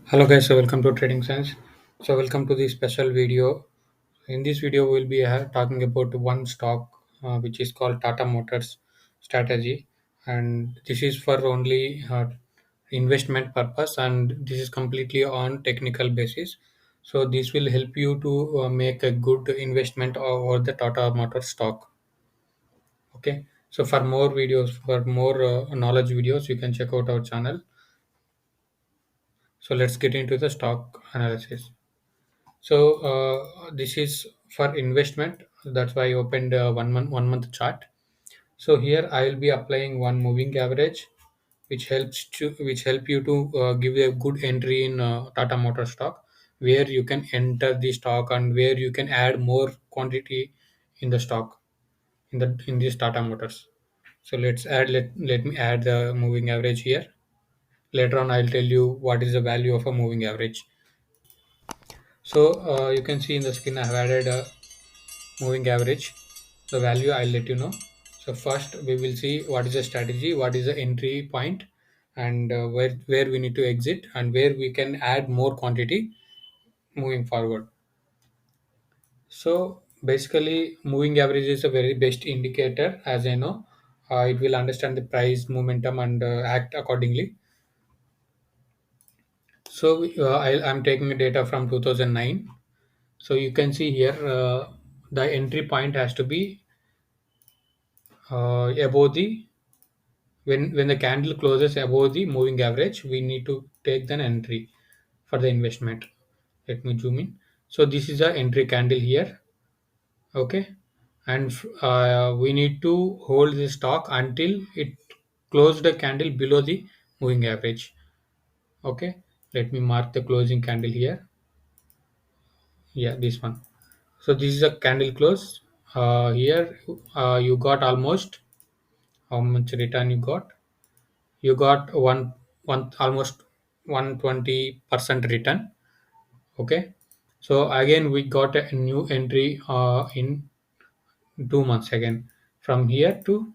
Hello guys, so welcome to Trading Science. So welcome to this special video. In this video, we'll be talking about one stock which is called Tata Motors strategy, and this is for only investment purpose, and this is completely on technical basis. So this will help you to make a good investment over the Tata Motors stock. Okay. So for more videos, for more knowledge videos, you can check out our channel. So let's get into the stock analysis. So this is for investment. That's why I opened one month chart. So here I will be applying one moving average, which help you to give a good entry in Tata Motor stock, where you can enter the stock and where you can add more quantity in the stock in this Tata Motors. So let me add the moving average here. Later on, I'll tell you what is the value of a moving average. So you can see in the screen I have added a moving average. The value I'll let you know. So first we will see what is the strategy, what is the entry point, and where we need to exit and where we can add more quantity moving forward. So basically moving average is a very best indicator, as I know. It will understand the price momentum and act accordingly. So I'm taking data from 2009. So you can see here the entry point has to be above the when the candle closes above the moving average, we need to take an entry for the investment. Let me zoom in. So this is the entry candle here. Okay. And we need to hold the stock until it closed the candle below the moving average. Okay. Let me mark the closing candle here. Yeah, this one. So this is a candle close. Here you got almost how much return you got. You got one almost 120% return. Okay. So again we got a new entry in 2 months again. From here to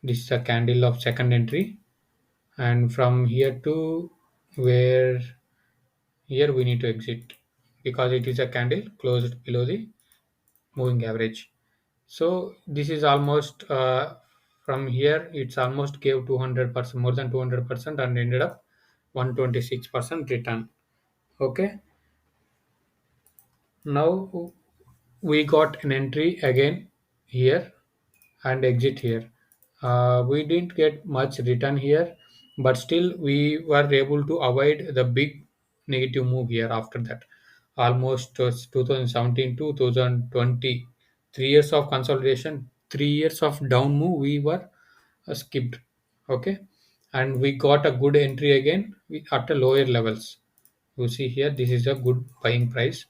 this is a candle of second entry, and from here to where here we need to exit because it is a candle closed below the moving average. So this is almost from here it's almost gave 200%, more than 200%, and ended up 126% return. Okay. Now we got an entry again here and exit here. We didn't get much return here, but still we were able to avoid the big negative move here after that. Almost 2017 to 2020, 3 years of consolidation, 3 years of down move, we were skipped. Okay. And we got a good entry again at a lower levels. You see here, this is a good buying price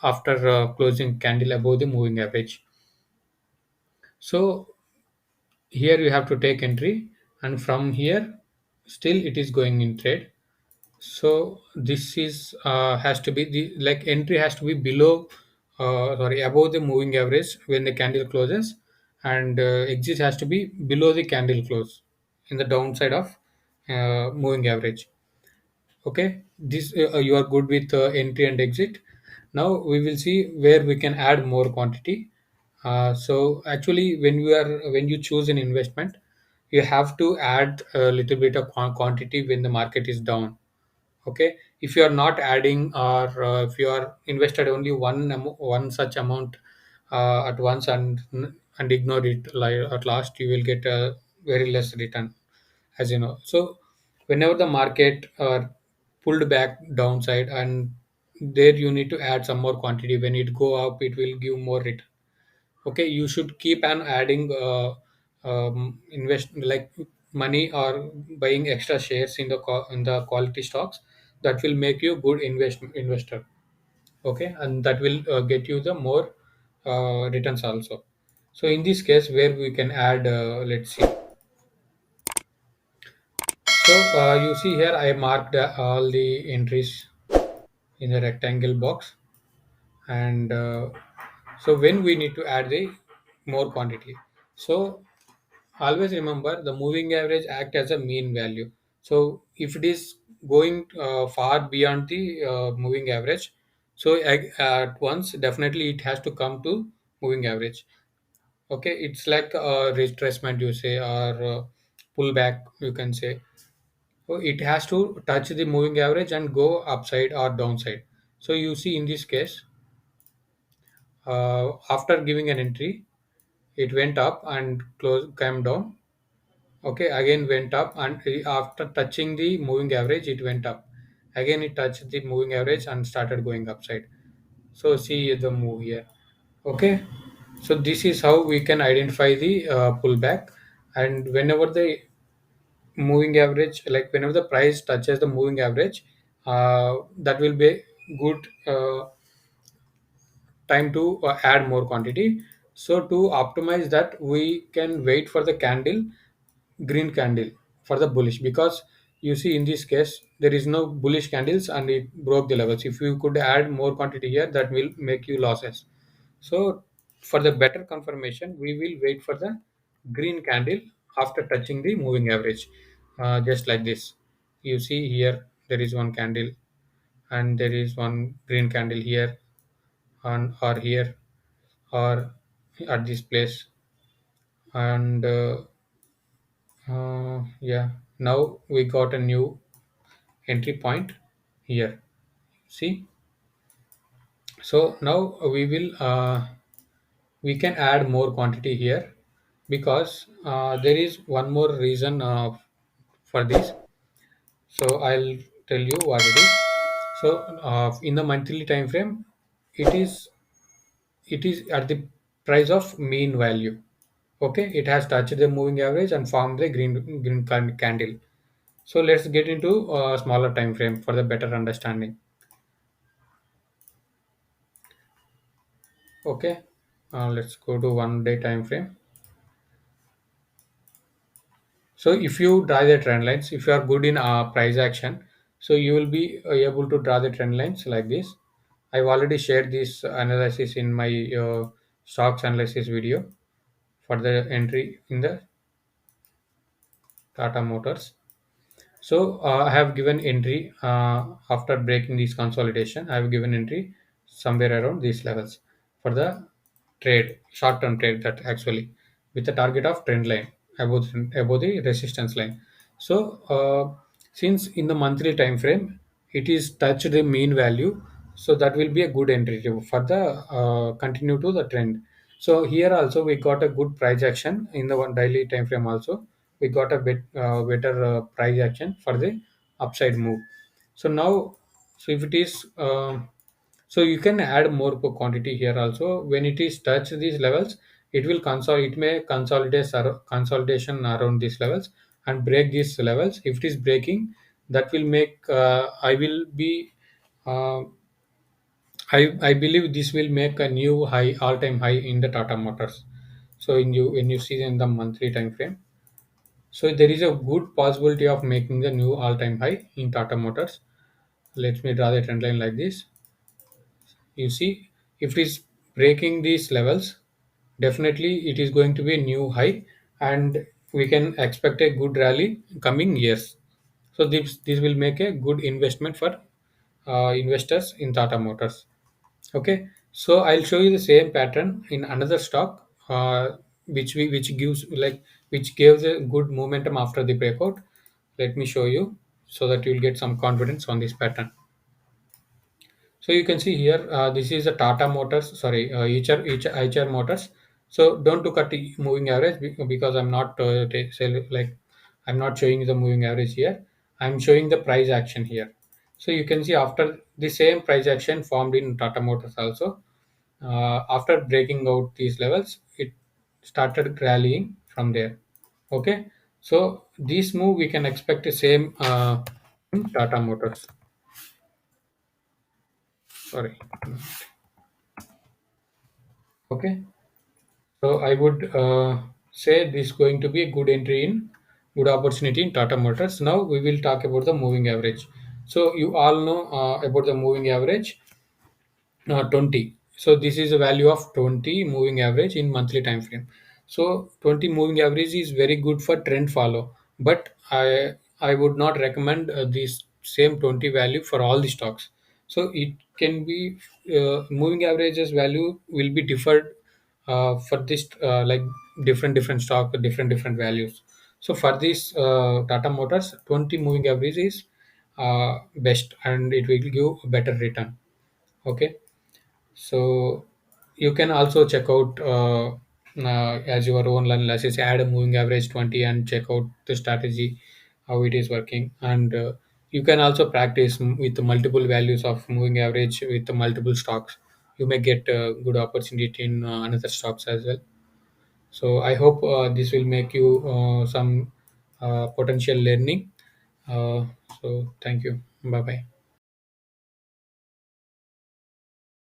after closing candle above the moving average. So here you have to take entry, and from here still it is going in trade. So this is has to be the like entry has to be below sorry above the moving average when the candle closes, and exit has to be below the candle close in the downside of moving average. Okay. This you are good with entry and exit. Now we will see where we can add more quantity. So actually when you choose an investment, you have to add a little bit of quantity when the market is down. Okay. If you are not adding, or if you are invested only one such amount at once, and ignore it, like at last you will get a very less return, as you know. So whenever the market pulled back downside, and there you need to add some more quantity. When it go up, it will give more return. Okay. You should keep on adding invest like money, or buying extra shares in in the quality stocks. That will make you good investor. Okay. And that will get you the more returns also. So in this case, where we can add, let's see. So you see here I marked all the entries in the rectangle box, and so when we need to add the more quantity. So always remember the moving average act as a mean value. So if it is going far beyond the moving average. So at once, definitely it has to come to moving average. Okay, it's like a retracement, you say, or pullback, you can say. So it has to touch the moving average and go upside or downside. So you see in this case, after giving an entry, it went up and came down. Okay, again went up, and after touching the moving average, it went up. Again, it touched the moving average and started going upside. So see the move here. Okay, so this is how we can identify the pullback. And whenever the moving average, like whenever the price touches the moving average, that will be good time to add more quantity. So to optimize that, we can wait for the candle, green candle, for the bullish, because you see in this case there is no bullish candles and it broke the levels. If you could add more quantity here, that will make you losses. So for the better confirmation, we will wait for the green candle after touching the moving average, just like this. You see here there is one candle, and there is one green candle here, and or here, or at this place. And yeah, now we got a new entry point here. See, so now we can add more quantity here, because there is one more reason for this. So I'll tell you what it is. So in the monthly time frame, it is it is at the price of mean value. Okay, it has touched the moving average and formed the candle. So let's get into a smaller time frame for the better understanding. Okay, let's go to 1 day time frame. So if you draw the trend lines, if you are good in price action, so you will be able to draw the trend lines like this. I've already shared this analysis in my stocks analysis video for the entry in the Tata Motors. So I have given entry after breaking this consolidation. I have given entry somewhere around these levels for the trade, short-term trade, that actually with the target of trend line above the resistance line. So since in the monthly time frame it is touched the mean value, so that will be a good entry for the continue to the trend. So here also we got a good price action in the one daily time frame also. We got a better price action for the upside move. So now, so if it is so you can add more quantity here also. When it is touch these levels, it will it may consolidate consolidation around these levels and break these levels. If it is breaking, that will make I will be uh, I believe this will make a new high, all-time high in the Tata Motors. So when you see in the monthly time frame, so there is a good possibility of making the new all-time high in Tata Motors. Let me draw the trend line like this. You see, if it is breaking these levels, definitely it is going to be a new high, and we can expect a good rally coming years. So this will make a good investment for investors in Tata Motors. Okay, so I'll show you the same pattern in another stock, which gives like which gives a good momentum after the breakout. Let me show you so that you'll get some confidence on this pattern. So you can see here, this is a Tata Motors, sorry, HR Motors. So don't look at the moving average because I'm not like I'm not showing the moving average here. I'm showing the price action here. So you can see after the same price action formed in Tata Motors also, after breaking out these levels, it started rallying from there. Okay, so this move we can expect the same in Tata Motors. Sorry. Okay. So I would say this is going to be a good entry in good opportunity in Tata Motors. Now we will talk about the moving average. So you all know about the moving average, 20. So this is a value of 20 moving average in monthly time frame. So 20 moving average is very good for trend follow, but I would not recommend this same 20 value for all the stocks. So it can be moving averages value will be differed for this like different stock with different values. So for this Tata Motors, 20 moving average is best, and it will give a better return. Okay, so you can also check out as your own learn lessons, add a moving average 20 and check out the strategy, how it is working. And you can also practice with multiple values of moving average with the multiple stocks. You may get a good opportunity in another stocks as well. So I hope this will make you some potential learning. uh, so thank you. Bye bye.